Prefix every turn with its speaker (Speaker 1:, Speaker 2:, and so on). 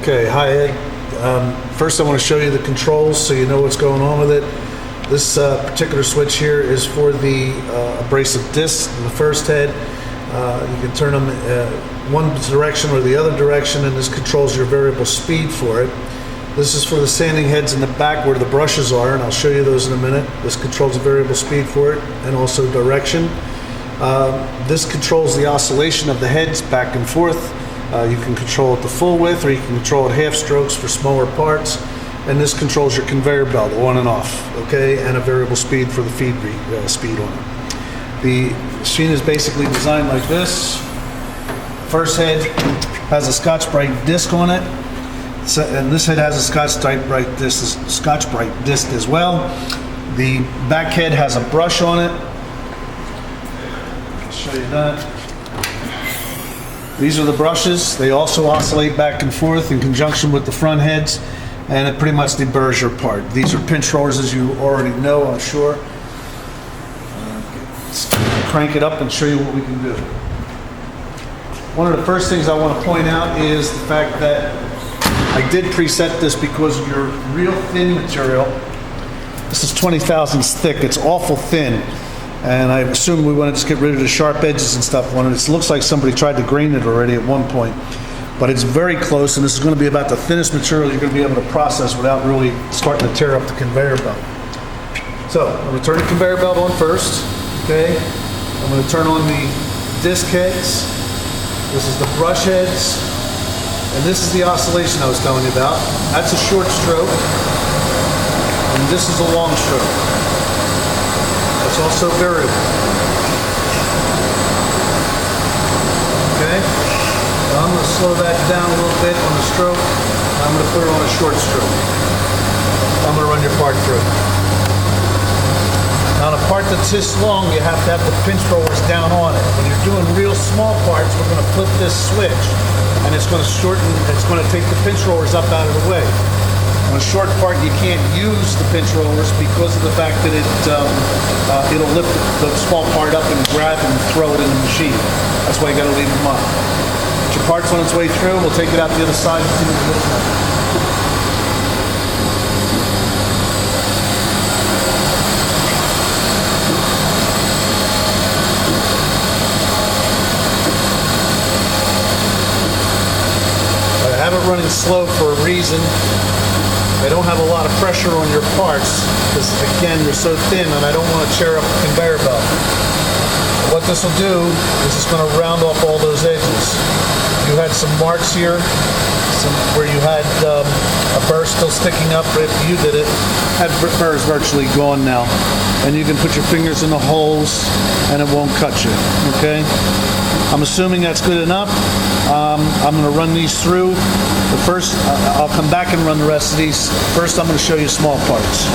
Speaker 1: Okay, hi Ed. First I want to show you the controls so you know what's going on with it. This particular switch here is for the abrasive discs in the first head. You can turn them one direction or the other direction, and this controls your variable speed for it. This is for the sanding heads in the back where the brushes are, and I'll show you those in a minute. This controls the variable speed for it and also direction. This controls the oscillation of the heads back and forth. You can control it the full width, or you can control it half strokes for smaller parts. And this controls your conveyor belt on and off, okay, and a variable speed for the feed speed on it. The machine is basically designed like this. First head has a Scotch-Brite disc on it, and this head has a Scotch-Brite disc as well. The back head has a brush on it. I'll show you that. These are the brushes. They also oscillate back and forth in conjunction with the front heads, and it pretty much deburs your part. These are pinch rollers, as you already know, I'm sure. Let's crank it up and show you what we can do. One of the first things I want to point out is the fact that I did preset this because of your real thin material. This is 20 thousandths thick. It's awful thin. And I assume we want to just get rid of the sharp edges and stuff on it. It looks like somebody tried to grain it already at one point. But it's very close, and this is going to be about the thinnest material you're going to be able to process without really starting to tear up the conveyor belt. So, I'm going to turn the conveyor belt on first, okay? I'm going to turn on the disc heads. This is the brush heads. And this is the oscillation I was telling you about. That's a short stroke. And this is a long stroke. It's also variable. Okay? Now I'm going to slow that down a little bit on the stroke. I'm going to put it on a short stroke. I'm going to run your part through. Now on a part that's this long, you have to have the pinch rollers down on it. When you're doing real small parts, we're going to flip this switch, and it's going to shorten, it's going to take the pinch rollers up out of the way. On a short part, you can't use the pinch rollers because of the fact that it'll lift the small part up and grab and throw it in the machine. That's why you got to leave them up. But your part's on its way through. We'll take it out the other side and see what it looks like. I have it running slow for a reason. I don't have a lot of pressure on your parts because, again, they're so thin and I don't want to tear up the conveyor belt. What this will do is it's going to round off all those edges. You had some marks here, where you had a burr still sticking up if you did it. That burr is virtually gone now. And you can put your fingers in the holes and it won't cut you, okay? I'm assuming that's good enough. I'm going to run these through. But first, I'll come back and run the rest of these. First, I'm going to show you small parts.